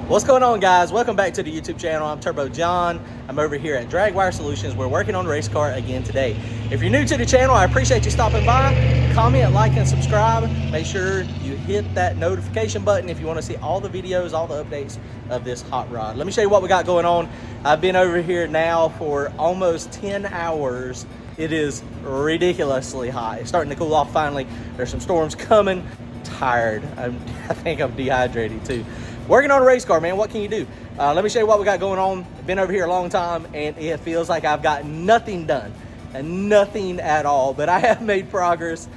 What's going on, guys? Welcome back to the YouTube channel. I'm Turbo John. I'm over here at Drag Wire Solutions. We're working on Racecar again today. If you're new to the channel, I appreciate you stopping by. Comment, like, and subscribe. Make sure you hit that notification button if you want to see all the videos, all the updates of this hot rod. Let me show you what we got going on. I've been over here now for almost 10 hours. It is ridiculously hot. It's starting to cool off finally. There's some storms coming. Tired. I think I'm dehydrated too. Working on a race car, man. What can you do? Let me show you what we got going on. Been over here a long time, and it feels like I've got nothing done, and nothing at all. But I have made progress.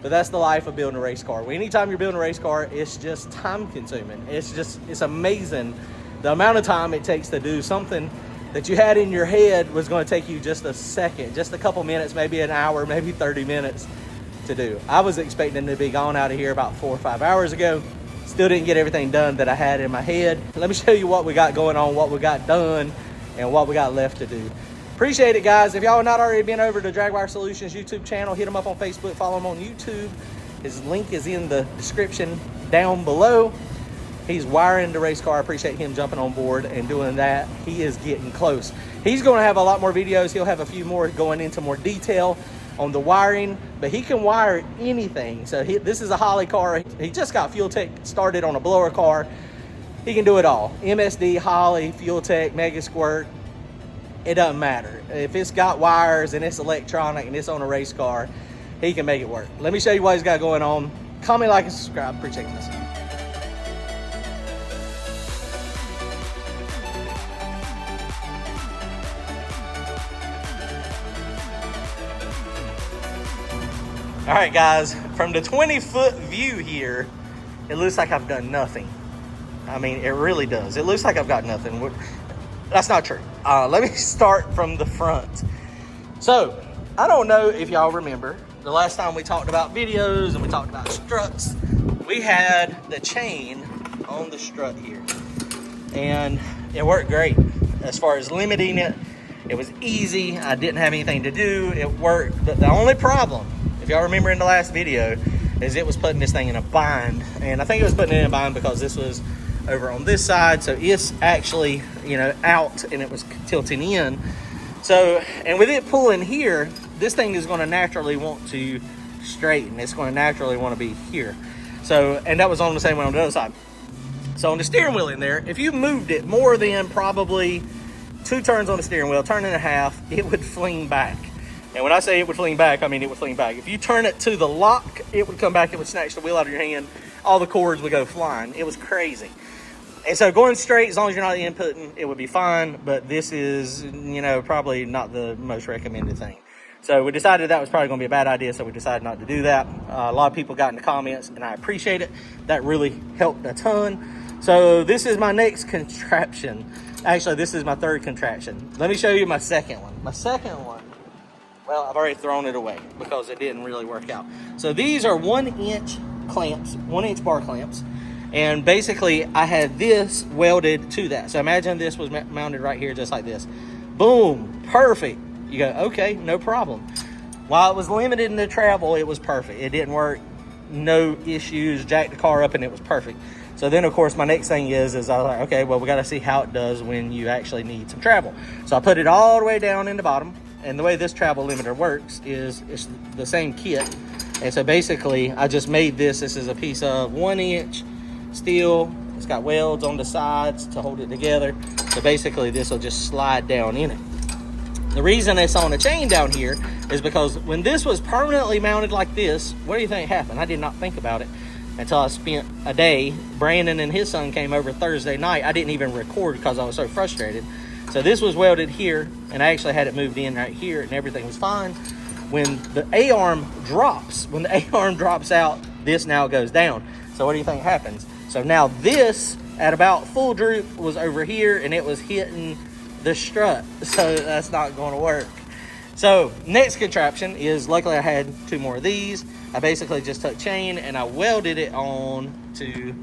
But that's the life of building a race car. Anytime you're building a race car, it's just time consuming. It's amazing the amount of time it takes to do something that you had in your head was going to take you just a second, just a couple minutes, maybe an hour, maybe 30 minutes to do. I was expecting to be gone out of here about 4 or 5 hours ago. Still didn't get everything done that I had in my head. Let me show you what we got going on, what we got done, and what we got left to do. Appreciate it, guys. If y'all have not already been over to Drag Wire Solutions YouTube channel, hit him up on Facebook, follow him on YouTube. His link is in the description down below. He's wiring the race car. I appreciate him jumping on board and doing that. He is getting close. He's going to have a lot more videos. He'll have a few more going into more detail on the wiring, but he can wire anything. So this is a Holly car. He just got Fuel Tech started on a blower car. He can do it all. MSD, Holly, Fuel Tech, Mega Squirt. It doesn't matter. If it's got wires and it's electronic and it's on a race car, he can make it work. Let me show you what he's got going on. Comment, like, and subscribe. Appreciate this. All right, guys, from the 20-foot view here, it looks like I've done nothing. I mean, it really does. It looks like I've got nothing. That's not true. Let me start from the front. So, I don't know if y'all remember, the last time we talked about videos and we talked about struts, we had the chain on the strut here. And it worked great. As far as limiting it, it was easy. I didn't have anything to do. It worked. But the only problem, if y'all remember in the last video, is it was putting this thing in a bind. And I think it was putting it in a bind because this was over on this side. So it's actually, out and it was tilting in. So, and with it pulling here, this thing is going to naturally want to straighten. It's going to naturally want to be here. So, and that was on the same way on the other side. So on the steering wheel in there, if you moved it more than probably 2 turns on the steering wheel, turn and a half, it would fling back. And when I say it would fling back, I mean it would fling back. If you turn it to the lock, it would come back, it would snatch the wheel out of your hand. All the cords would go flying. It was crazy. And so going straight, as long as you're not inputting, it would be fine. But this is, probably not the most recommended thing. So we decided that was probably going to be a bad idea, so we decided not to do that. A lot of people got in the comments, and I appreciate it. That really helped a ton. So this is my next contraption. Actually, this is my third contraption. Let me show you my second one. My second one, well, I've already thrown it away because it didn't really work out. So these are 1-inch clamps, 1-inch bar clamps. And basically, I had this welded to that. So imagine this was mounted right here, just like this. Boom, perfect. You go, okay, no problem. While it was limited in the travel, it was perfect. It didn't work, no issues, jacked the car up and it was perfect. So then, of course, my next thing is I was like, okay, well, we got to see how it does when you actually need some travel. So I put it all the way down in the bottom. And the way this travel limiter works is it's the same kit. And so basically, I just made this. This is a piece of 1-inch steel. It's got welds on the sides to hold it together. So basically, this will just slide down in it. The reason it's on a chain down here is because when this was permanently mounted like this, what do you think happened? I did not think about it until I spent a day. Brandon and his son came over Thursday night. I didn't even record because I was so frustrated. So this was welded here, and I actually had it moved in right here, and everything was fine. When the A-arm drops, out, this now goes down. So what do you think happens? So now this, at about full droop, was over here, and it was hitting the strut. So that's not going to work. So next contraption is, luckily I had 2 more of these. I basically just took chain, and I welded it on to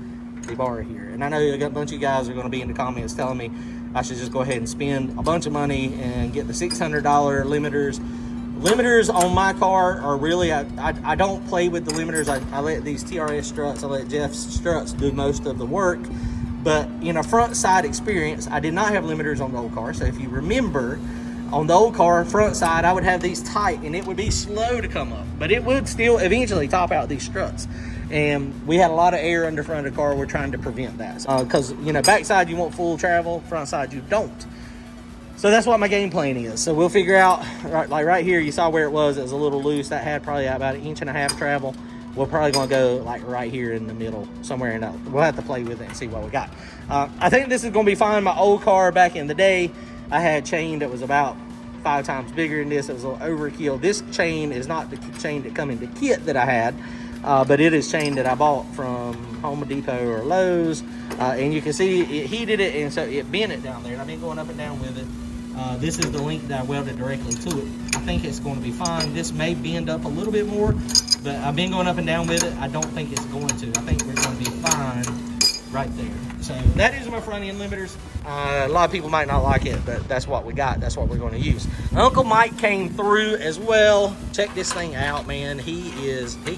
the bar here. And I know a bunch of you guys are going to be in the comments telling me I should just go ahead and spend a bunch of money and get the $600 limiters. Limiters on my car are really, I don't play with the limiters. I let these TRS struts, I let Jeff's struts do most of the work. But in a front side experience, I did not have limiters on the old car. So if you remember, on the old car, front side, I would have these tight and it would be slow to come up, but it would still eventually top out these struts. And we had a lot of air under front of the car. We're trying to prevent that. Because, you know, backside you want full travel, front side you don't. So that's what my game plan is. So we'll figure out, like right here, you saw where it was a little loose. That had probably about 1.5 inches travel. We're probably gonna go like right here in the middle, somewhere in that. We'll have to play with it and see what we got. I think this is gonna be fine. My old car back in the day, I had chain that was about 5 times bigger than this. It was a little overkill. This chain is not the chain that come in the kit that I had, but it is chain that I bought from Home Depot or Lowe's. And you can see it heated it, and so it bent it down there. And I've been going up and down with it. This is the link that I welded directly to it. I think it's going to be fine. This may bend up a little bit more, but I've been going up and down with it. I don't think it's going to. I think we're going to be fine right there. So that is my front end limiters. A lot of people might not like it, but that's what we got. That's what we're going to use. Uncle Mike came through as well. Check this thing out, man. He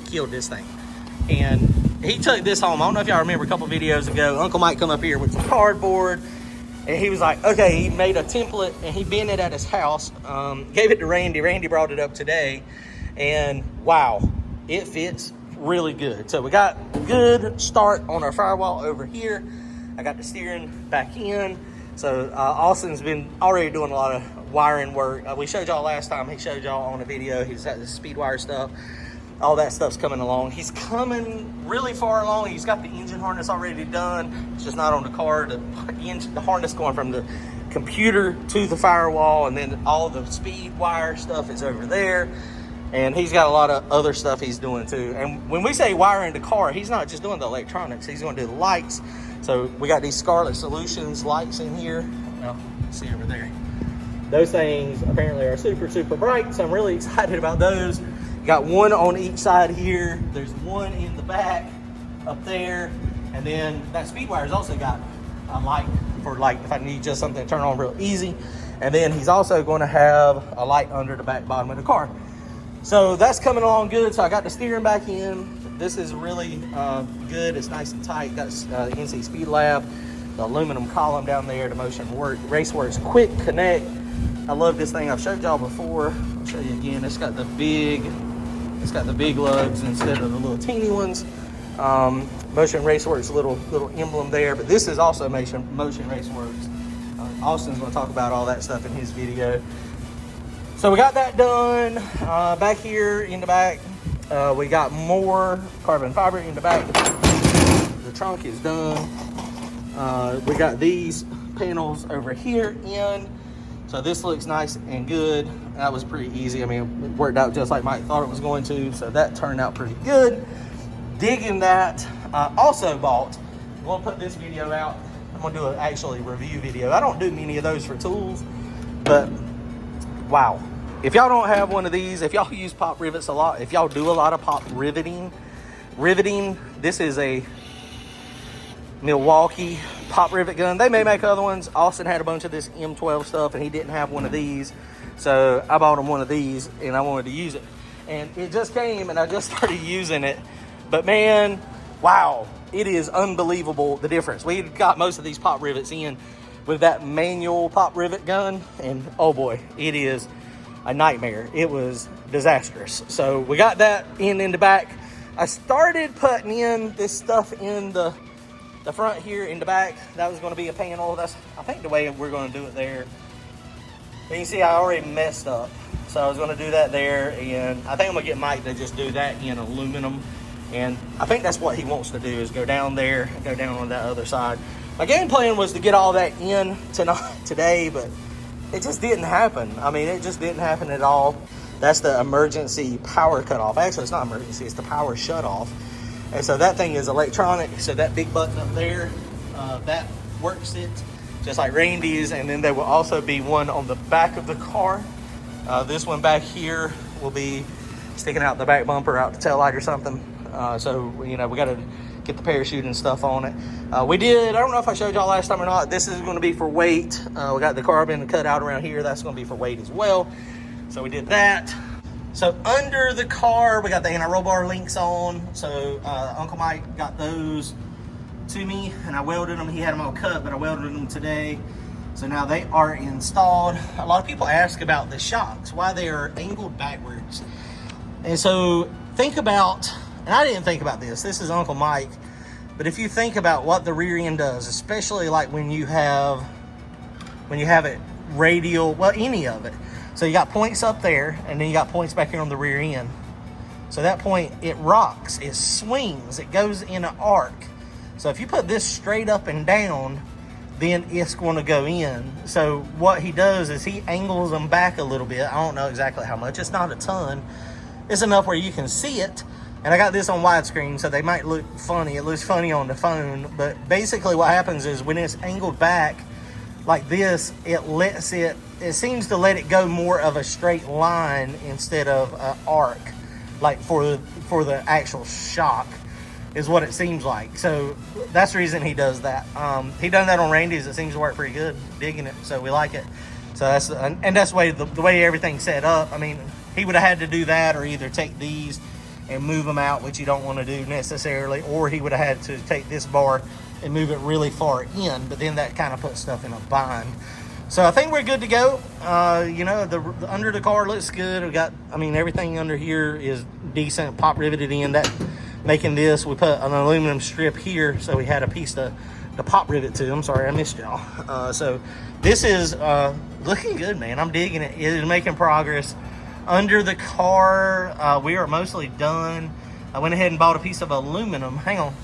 killed this thing. And he took this home. I don't know if y'all remember a couple videos ago, Uncle Mike come up here with some cardboard. And he was like, okay, he made a template and he bent it at his house. Gave it to Randy. Randy brought it up today. And wow, it fits really good. So we got a good start on our firewall over here. I got the steering back in. So Austin's been already doing a lot of wiring work. We showed y'all last time. He showed y'all on a video. He's had the speed wire stuff. All that stuff's coming along. He's coming really far along. He's got the engine harness already done. It's just not on the car. The harness going from the computer to the firewall, and then all the speed wire stuff is over there. And he's got a lot of other stuff he's doing too. And when we say wiring the car, he's not just doing the electronics. He's going to do the lights. So we got these Scarlet Solutions lights in here. Well, see over there. Those things apparently are super, super bright. So I'm really excited about those. Got one on each side here. There's one in the back up there. And then that speed wire's also got a light for like if I need just something to turn on real easy. And then he's also going to have a light under the back bottom of the car. So that's coming along good. So I got the steering back in. This is really good. It's nice and tight. Got NC Speed Lab, the aluminum column down there, the Motion Work Raceworks Quick Connect. I love this thing. I've showed y'all before. I'll show you again. It's got the big lugs instead of the little teeny ones. Motion Raceworks little emblem there, but this is also Motion Raceworks. Austin's going to talk about all that stuff in his video. So we got that done. Back here in the back, we got more carbon fiber in the back. The trunk is done. We got these panels over here in. So this looks nice and good. That was pretty easy. I mean, it worked out just like Mike thought it was going to. So that turned out pretty good. Digging that. Also bought, I'm going to put this video out. I'm going to do an actually review video. I don't do many of those for tools, but wow. If y'all don't have one of these, if y'all use pop rivets a lot, if y'all do a lot of pop riveting, this is a Milwaukee pop rivet gun. They may make other ones. Austin had a bunch of this M12 stuff and he didn't have one of these. So I bought him one of these and I wanted to use it. And it just came and I just started using it. But man, wow, it is unbelievable the difference. We got most of these pop rivets in with that manual pop rivet gun. And oh boy, it is a nightmare. It was disastrous. So we got that in the back. I started putting in this stuff in the front here in the back. That was going to be a panel. That's I think the way we're going to do it there. You can see I already messed up. So I was going to do that there, and I think I'm going to get Mike to just do that in aluminum. And I think that's what he wants to do is go down there and go down on that other side. My game plan was to get all that in today, but it just didn't happen. I mean, it just didn't happen at all. That's the emergency power cutoff. Actually, it's not emergency, it's the power shut off. And so that thing is electronic. So that big button up there, that works it just like Randy's. And then there will also be one on the back of the car. This one back here will be sticking out the back bumper, out the tail light or something. So, you know, we got to get the parachute and stuff on it. I don't know if I showed y'all last time or not. This is going to be for weight. We got the carbon cut out around here. That's going to be for weight as well. So we did that. So under the car, we got the anti-roll bar links on. So Uncle Mike got those to me, and I welded them. He had them all cut, but I welded them today. So now they are installed. A lot of people ask about the shocks, why they are angled backwards. And so think about, and I didn't think about this. This is Uncle Mike. But if you think about what the rear end does, especially like when you have it radial, well, any of it. So you got points up there, and then you got points back here on the rear end. So that point, it rocks, it swings, it goes in an arc. So if you put this straight up and down, then it's going to go in. So what he does is he angles them back a little bit. I don't know exactly how much. It's not a ton. It's enough where you can see it. And I got this on widescreen, so they might look funny. It looks funny on the phone. But basically what happens is when it's angled back like this, it seems to let it go more of a straight line instead of an arc, like for the actual shock is what it seems like. So that's the reason he does that. He done that on Randy's. It seems to work pretty good. Digging it, so we like it. So that's the way everything's set up. I mean, he would have had to do that, or either take these and move them out, which you don't want to do necessarily, or he would have had to take this bar and move it really far in, but then that kind of puts stuff in a bind. So I think we're good to go. You know, the under the car looks good. We got, I mean, everything under here is decent, pop riveted in. That making this, we put an aluminum strip here, so we had a piece to pop rivet to. I'm sorry, I missed y'all. So this is looking good, man. I'm digging it. It is making progress. Under the car, we are mostly done. I went ahead and bought a piece of aluminum. Hang on.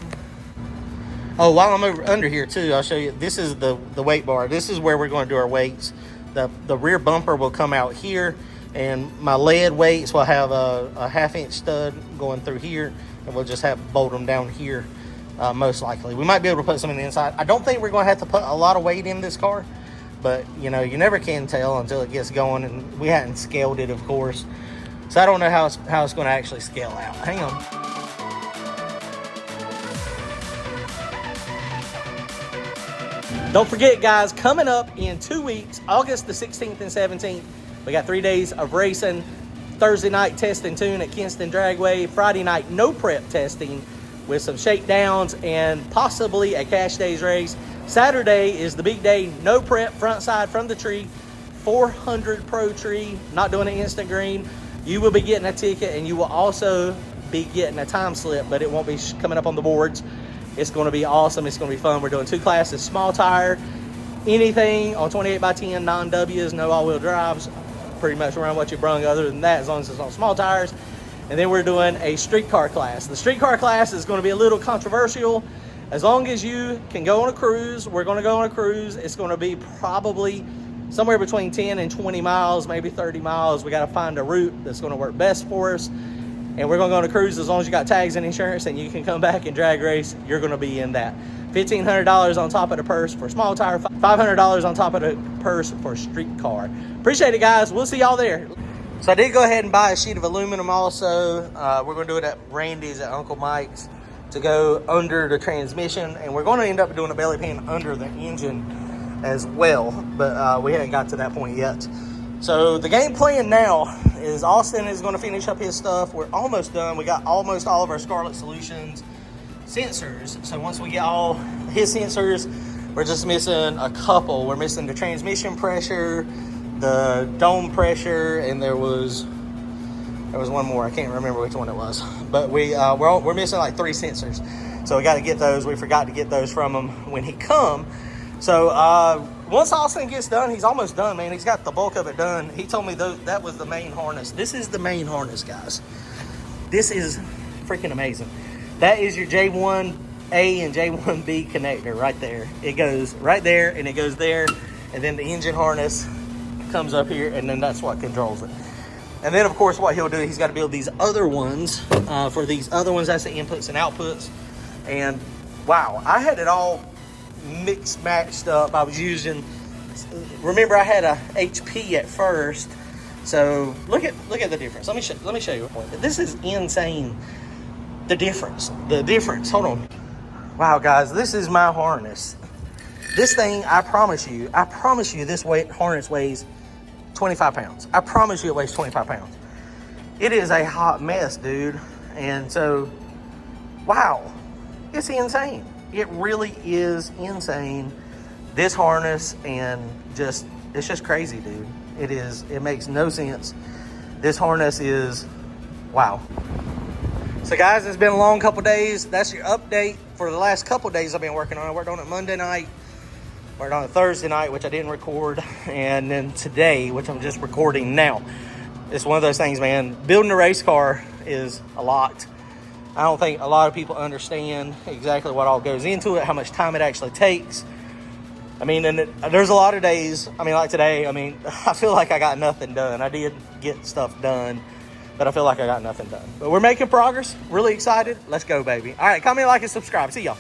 Oh, while I'm over under here too, I'll show you. This is the weight bar. This is where we're going to do our weights. The rear bumper will come out here, and my lead weights will have a 1/2-inch stud going through here, and we'll just have bolt them down here, most likely. We might be able to put some in the inside. I don't think we're going to have to put a lot of weight in this car, but you know, you never can tell until it gets going, and we hadn't scaled it, of course. So I don't know how it's going to actually scale out. Hang on. Don't forget, guys, coming up in 2 weeks, August the 16th and 17th, we got 3 days of racing. Thursday night test and tune at Kinston Dragway. Friday night no prep testing with some shakedowns and possibly a cash days race. Saturday is the big day, no prep, front side from the tree, 400 pro tree, not doing an instant green. You will be getting a ticket, and you will also be getting a time slip, but it won't be coming up on the boards. It's going to be awesome. It's going to be fun. We're doing 2 classes, small tire, anything on 28x10, non-Ws, no all-wheel drives. Pretty much around what you brung other than that, as long as it's on small tires. And then we're doing a street car class. The street car class is going to be a little controversial. As long as you can go on a cruise, we're going to go on a cruise. It's going to be probably somewhere between 10 and 20 miles, maybe 30 miles. We got to find a route that's going to work best for us. And we're going to go on a cruise as long as you got tags and insurance and you can come back and drag race. You're going to be in that. $1,500 on top of the purse for small tire, $500 on top of the purse for street car. Appreciate it, guys. We'll see y'all there. So I did go ahead and buy a sheet of aluminum also. We're going to do it at Randy's at Uncle Mike's to go under the transmission. And we're going to end up doing a belly pan under the engine as well. But we haven't got to that point yet. So the game plan now is Austin is going to finish up his stuff. We're almost done. We got almost all of our Scarlet Solutions sensors. So once we get all his sensors, we're just missing a couple. We're missing the transmission pressure, the dome pressure, and there was one more. I can't remember which one it was. But we're missing like 3 sensors. So we got to get those. We forgot to get those from him when he come. So once Austin gets done, he's almost done, man. He's got the bulk of it done. He told me that was the main harness. This is the main harness, guys. This is freaking amazing. That is your J1A and J1B connector right there. It goes right there, and it goes there, and then the engine harness comes up here, and then that's what controls it. And then, of course, what he'll do, he's got to build these other ones. For these other ones, that's the inputs and outputs. And, wow, I had it all mixed matched up. I was using, remember I had a HP at first, so look at the difference. Let me show you a point. This is insane. The difference. Hold on. Wow, guys, this is my harness. This thing, I promise you this harness weighs 25 pounds. I promise you it weighs 25 pounds. It is a hot mess, dude. And so, wow, it's insane. It really is insane. This harness and it's just crazy, dude. It makes no sense. This harness is, wow. So guys, it's been a long couple days. That's your update for the last couple days I've been working on it. I worked on it Monday night, worked on it Thursday night, which I didn't record, and then today, which I'm just recording now. It's one of those things, man. Building a race car is a lot. I don't think a lot of people understand exactly what all goes into it, how much time it actually takes. I mean, and there's a lot of days, I mean, like today, I mean, I feel like I got nothing done. I did get stuff done, but I feel like I got nothing done. But we're making progress. Really excited. Let's go, baby. All right, comment, like, and subscribe. See y'all.